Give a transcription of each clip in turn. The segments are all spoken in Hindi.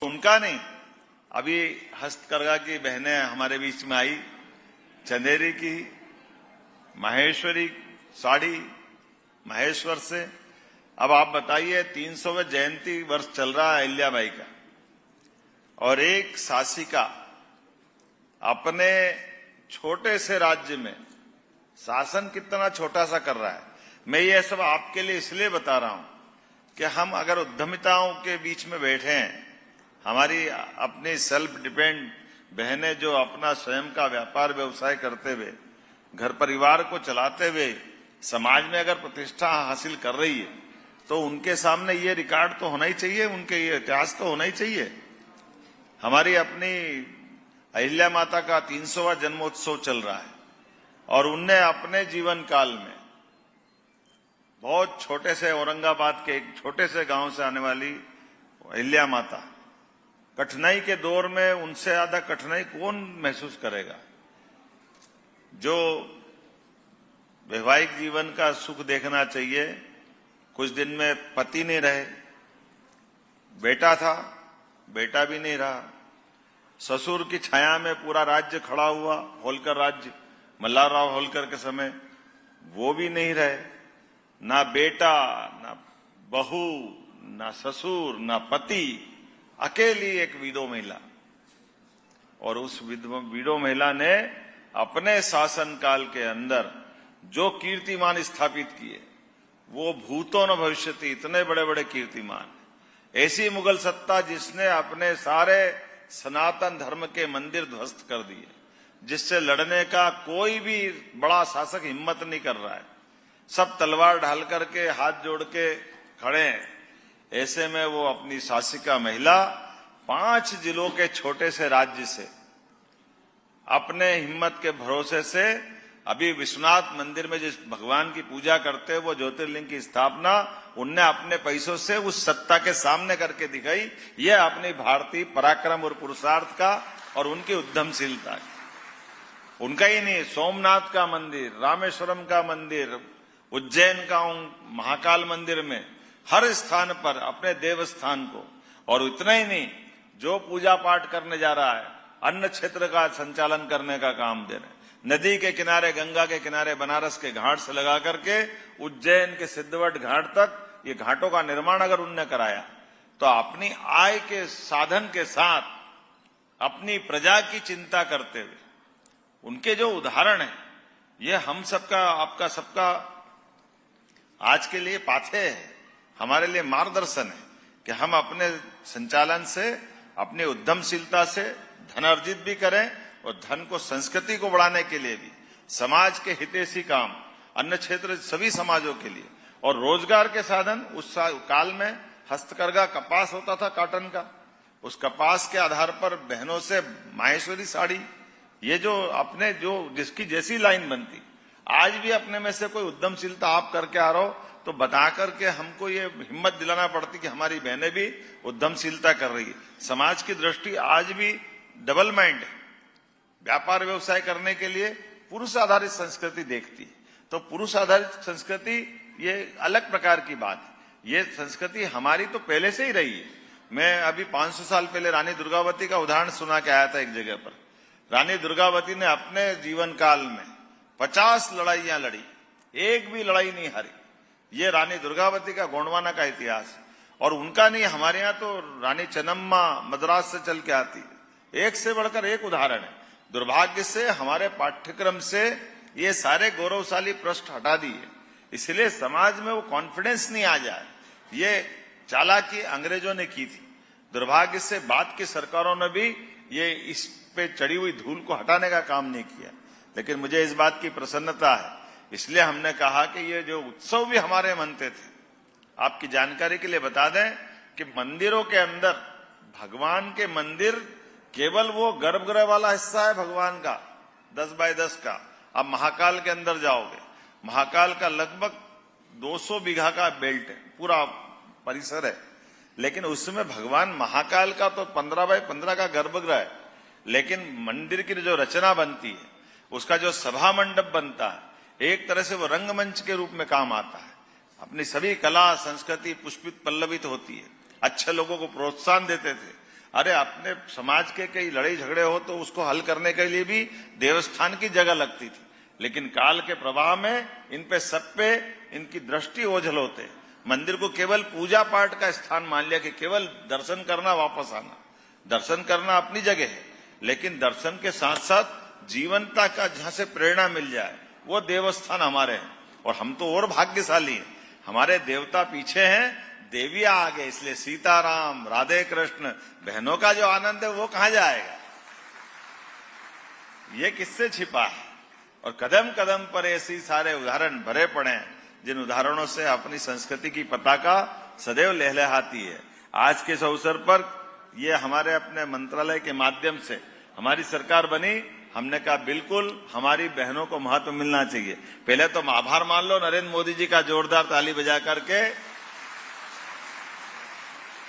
उनका नहीं, अभी हस्तकरघा की बहनें हमारे बीच में आई, चंदेरी की, माहेश्वरी साड़ी महेश्वर से। अब आप बताइए 300वें जयंती वर्ष चल रहा है अहिल्याबाई का, और एक शासिका अपने छोटे से राज्य में शासन कितना छोटा सा कर रहा है। मैं ये सब आपके लिए इसलिए बता रहा हूं कि हम अगर उद्यमिताओं के बीच में बैठे हैं, हमारी अपनी सेल्फ डिपेंड बहनें जो अपना स्वयं का व्यापार व्यवसाय करते हुए घर परिवार को चलाते हुए समाज में अगर प्रतिष्ठा हासिल कर रही है, तो उनके सामने ये रिकॉर्ड तो होना ही चाहिए, उनके ये इतिहास तो होना ही चाहिए। हमारी अपनी अहिल्या माता का 300वां जन्मोत्सव चल रहा है, और उनने अपने जीवन काल में बहुत छोटे से औरंगाबाद के एक छोटे से गांव से आने वाली अहिल्या माता, कठिनाई के दौर में उनसे ज्यादा कठिनाई कौन महसूस करेगा। जो वैवाहिक जीवन का सुख देखना चाहिए, कुछ दिन में पति नहीं रहे, बेटा था, बेटा भी नहीं रहा, ससुर की छाया में पूरा राज्य खड़ा हुआ, होलकर राज्य मल्हारराव होलकर के समय, वो भी नहीं रहे, ना बेटा, ना बहू, ना ससुर, ना पति, अकेली एक विधो महिला। और उस विधो महिला ने अपने शासनकाल के अंदर जो कीर्तिमान स्थापित किए, वो भूतो न भविष्यति, इतने बड़े बड़े कीर्तिमान। ऐसी मुगल सत्ता जिसने अपने सारे सनातन धर्म के मंदिर ध्वस्त कर दिए, जिससे लड़ने का कोई भी बड़ा शासक हिम्मत नहीं कर रहा है, सब तलवार ढाल करके हाथ जोड़ के खड़े हैं। ऐसे में वो अपनी शासिका महिला 5 जिलों के छोटे से राज्य से अपने हिम्मत के भरोसे से अभी विश्वनाथ मंदिर में जिस भगवान की पूजा करते हैं, वो ज्योतिर्लिंग की स्थापना उनने अपने पैसों से उस सत्ता के सामने करके दिखाई। ये अपनी भारतीय पराक्रम और पुरुषार्थ का और उनकी उद्यमशीलता का। उनका ही नहीं, सोमनाथ का मंदिर, रामेश्वरम का मंदिर, उज्जैन का महाकाल मंदिर में हर स्थान पर अपने देवस्थान को, और इतना ही नहीं, जो पूजा पाठ करने जा रहा है अन्न क्षेत्र का संचालन करने का काम दे रहे। नदी के किनारे, गंगा के किनारे, बनारस के घाट से लगा करके उज्जैन के सिद्धवट घाट तक ये घाटों का निर्माण अगर उनने कराया, तो अपनी आय के साधन के साथ अपनी प्रजा की चिंता करते हुए उनके जो उदाहरण है, ये हम सबका, आपका सबका आज के लिए पाथे है, हमारे लिए मार्गदर्शन है कि हम अपने संचालन से, अपनी उद्यमशीलता से धन अर्जित भी करें, और धन को, संस्कृति को बढ़ाने के लिए भी समाज के हितैषी काम, अन्य क्षेत्र सभी समाजों के लिए, और रोजगार के साधन। उस काल में हस्तकरघा कपास होता था, कॉटन का, उस कपास के आधार पर बहनों से माहेश्वरी साड़ी, ये जो अपने जो जिसकी जैसी लाइन बनती, आज भी अपने में से कोई उद्यमशीलता आप करके आ रहे हो तो बता करके हमको ये हिम्मत दिलाना पड़ती कि हमारी बहनें भी उद्यमशीलता कर रही है। समाज की दृष्टि आज भी डबल माइंड है, व्यापार व्यवसाय करने के लिए पुरुष आधारित संस्कृति देखती है। तो पुरुष आधारित संस्कृति ये अलग प्रकार की बात है, ये संस्कृति हमारी तो पहले से ही रही है। मैं अभी 500 साल पहले रानी दुर्गावती का उदाहरण सुना के आया था एक जगह पर। रानी दुर्गावती ने अपने जीवन काल में 50 लड़ाइयां लड़ी, एक भी लड़ाई नहीं हारी। ये रानी दुर्गावती का गोंडवाना का इतिहास है। और उनका नहीं, हमारे यहाँ तो रानी चन्नम्मा मद्रास से चल के आती है, एक से बढ़कर एक उदाहरण है। दुर्भाग्य से हमारे पाठ्यक्रम से ये सारे गौरवशाली पृष्ठ हटा दिए, इसलिए समाज में वो कॉन्फिडेंस नहीं आ जाए। ये चालाकी अंग्रेजों ने की थी, दुर्भाग्य से बाद की सरकारों ने भी ये इस पे चढ़ी हुई धूल को हटाने का काम नहीं किया। लेकिन मुझे इस बात की प्रसन्नता है, इसलिए हमने कहा कि ये जो उत्सव भी हमारे मनते थे, आपकी जानकारी के लिए बता दें कि मंदिरों के अंदर भगवान के मंदिर केवल वो गर्भगृह वाला हिस्सा है भगवान का 10 बाय 10 का। अब महाकाल के अंदर जाओगे, महाकाल का लगभग 200 बीघा का बेल्ट है, पूरा परिसर है, लेकिन उसमें भगवान महाकाल का तो 15 बाय 15 का गर्भगृह है, लेकिन मंदिर की जो रचना बनती है, उसका जो सभा मंडप बनता है, एक तरह से वो रंगमंच के रूप में काम आता है। अपनी सभी कला संस्कृति पुष्पित पल्लवित होती है, अच्छे लोगों को प्रोत्साहन देते थे। अरे अपने समाज के कई लड़ाई झगड़े हो तो उसको हल करने के लिए भी देवस्थान की जगह लगती थी, लेकिन काल के प्रवाह में इन पे सब पे इनकी दृष्टि ओझल होते। मंदिर को केवल पूजा पाठ का स्थान मान लिया कि केवल दर्शन करना वापस आना। दर्शन करना अपनी जगह है, लेकिन दर्शन के साथ साथ जीवनता का जहां से प्रेरणा मिल जाए वो देवस्थान हमारे हैं। और हम तो और भाग्यशाली हैं, हमारे देवता पीछे हैं, देवियां आगे, इसलिए सीताराम, राधे कृष्ण, बहनों का जो आनंद है वो कहां जाएगा, ये किससे छिपा है। और कदम कदम पर ऐसी सारे उदाहरण भरे पड़े हैं, जिन उदाहरणों से अपनी संस्कृति की पताका सदैव लहलहाती है। आज के इस अवसर पर ये हमारे अपने मंत्रालय के माध्यम से हमारी सरकार बनी, हमने कहा बिल्कुल हमारी बहनों को महत्व मिलना चाहिए। पहले तो आभार मान लो नरेंद्र मोदी जी का, जोरदार ताली बजा करके।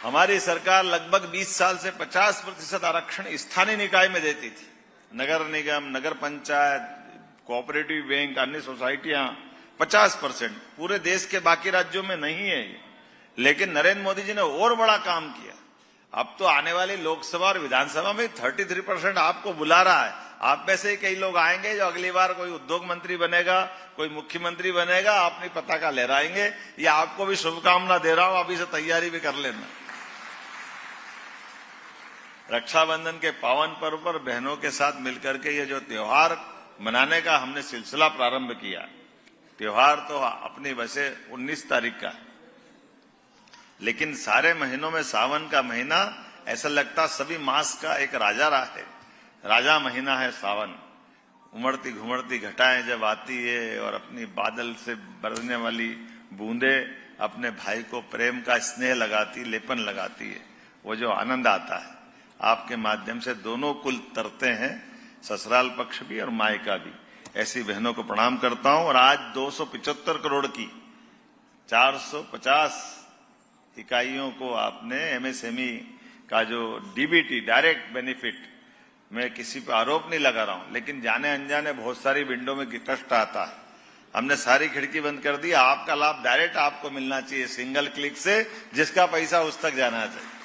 हमारी सरकार लगभग 20 साल से 50% आरक्षण स्थानीय निकाय में देती थी। नगर निगम, नगर पंचायत, कोऑपरेटिव बैंक, अन्य सोसाइटियां 50%, पूरे देश के बाकी राज्यों में नहीं है ये। लेकिन नरेंद्र मोदी जी ने और बड़ा काम किया। अब तो आने वाली लोकसभा और विधानसभा में 33% आपको बुला रहा है। आप में से ही कई लोग आएंगे जो अगली बार कोई उद्योग मंत्री बनेगा, कोई मुख्यमंत्री बनेगा, अपनी पताका लहराएंगे। ये आपको भी शुभकामना दे रहा हूं, अभी से तैयारी भी कर लेना। रक्षाबंधन के पावन पर्व पर बहनों के साथ मिलकर के ये जो त्योहार मनाने का हमने सिलसिला प्रारंभ किया। त्योहार तो अपनी वैसे 19 तारीख का, लेकिन सारे महीनों में सावन का महीना ऐसा लगता सभी मास का एक राजा महीना है सावन। उमड़ती घुमड़ती घटाएं जब आती है और अपनी बादल से बरसने वाली बूंदे अपने भाई को प्रेम का स्नेह लगाती, लेपन लगाती है, वो जो आनंद आता है आपके माध्यम से दोनों कुल तरते हैं, ससुराल पक्ष भी और मायका भी। ऐसी बहनों को प्रणाम करता हूं। और आज 275 करोड़ की 450 इकाइयों को आपने एमएसएमई का जो डीबीटी, डायरेक्ट बेनिफिट, मैं किसी पर आरोप नहीं लगा रहा हूं, लेकिन जाने अनजाने बहुत सारी विंडो में कष्ट आता है। हमने सारी खिड़की बंद कर दी। आपका लाभ डायरेक्ट आपको मिलना चाहिए, सिंगल क्लिक से, जिसका पैसा उस तक जाना चाहिए।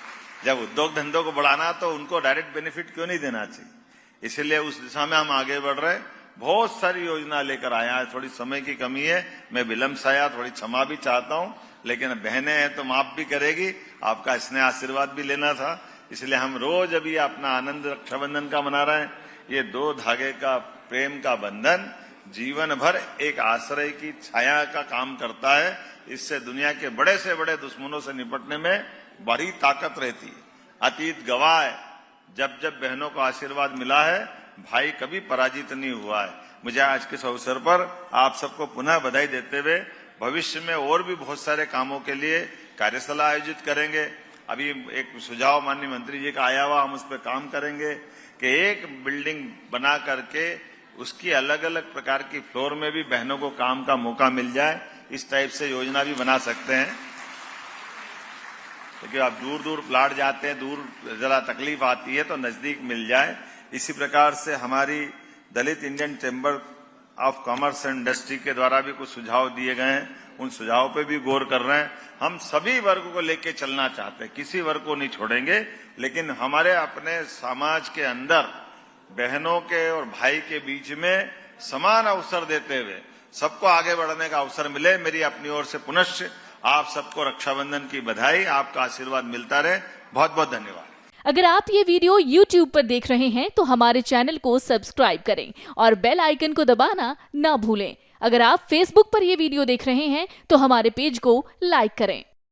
जब उद्योग धंधों को बढ़ाना तो उनको डायरेक्ट बेनिफिट क्यों नहीं देना चाहिए। इसलिए उस दिशा में हम आगे बढ़ रहे हैं। बहुत सारी योजना लेकर आया है। थोड़ी समय की कमी है, मैं विलंब से आया, थोड़ी क्षमा भी चाहता हूं, लेकिन बहनें हैं तो माफ भी करेगी। आपका स्नेह आशीर्वाद भी लेना था, इसलिए हम रोज अभी अपना आनंद रक्षाबंधन का मना रहे हैं। ये 2 धागे का प्रेम का बंधन जीवन भर एक आश्रय की छाया का काम करता है। इससे दुनिया के बड़े से बड़े दुश्मनों से निपटने में बड़ी ताकत रहती है। अतीत गवाह है, जब जब बहनों को आशीर्वाद मिला है, भाई कभी पराजित नहीं हुआ है। मुझे आज के अवसर पर आप सबको पुनः बधाई देते हुए भविष्य में और भी बहुत सारे कामों के लिए कार्यशाला आयोजित करेंगे। अभी एक सुझाव माननीय मंत्री जी का आया हुआ, हम उस पर काम करेंगे कि एक बिल्डिंग बना करके उसकी अलग अलग प्रकार की फ्लोर में भी बहनों को काम का मौका मिल जाए। इस टाइप से योजना भी बना सकते हैं, क्योंकि आप दूर दूर प्लाट जाते हैं, दूर जरा तकलीफ आती है, तो नजदीक मिल जाए। इसी प्रकार से हमारी Dalit Indian Chamber of Commerce and Industry के द्वारा भी कुछ सुझाव दिए गए हैं, उन सुझावों पे भी गौर कर रहे हैं। हम सभी वर्ग को लेके चलना चाहते हैं, किसी वर्ग को नहीं छोड़ेंगे, लेकिन हमारे अपने समाज के अंदर बहनों के और भाई के बीच में समान अवसर देते हुए सबको आगे बढ़ने का अवसर मिले। मेरी अपनी ओर से पुनश्च आप सबको रक्षाबंधन की बधाई, आपका आशीर्वाद मिलता रहे। बहुत बहुत धन्यवाद। अगर आप ये वीडियो YouTube पर देख रहे हैं तो हमारे चैनल को सब्सक्राइब करें और बेल आइकन को दबाना ना भूलें। अगर आप Facebook पर ये वीडियो देख रहे हैं तो हमारे पेज को लाइक करें।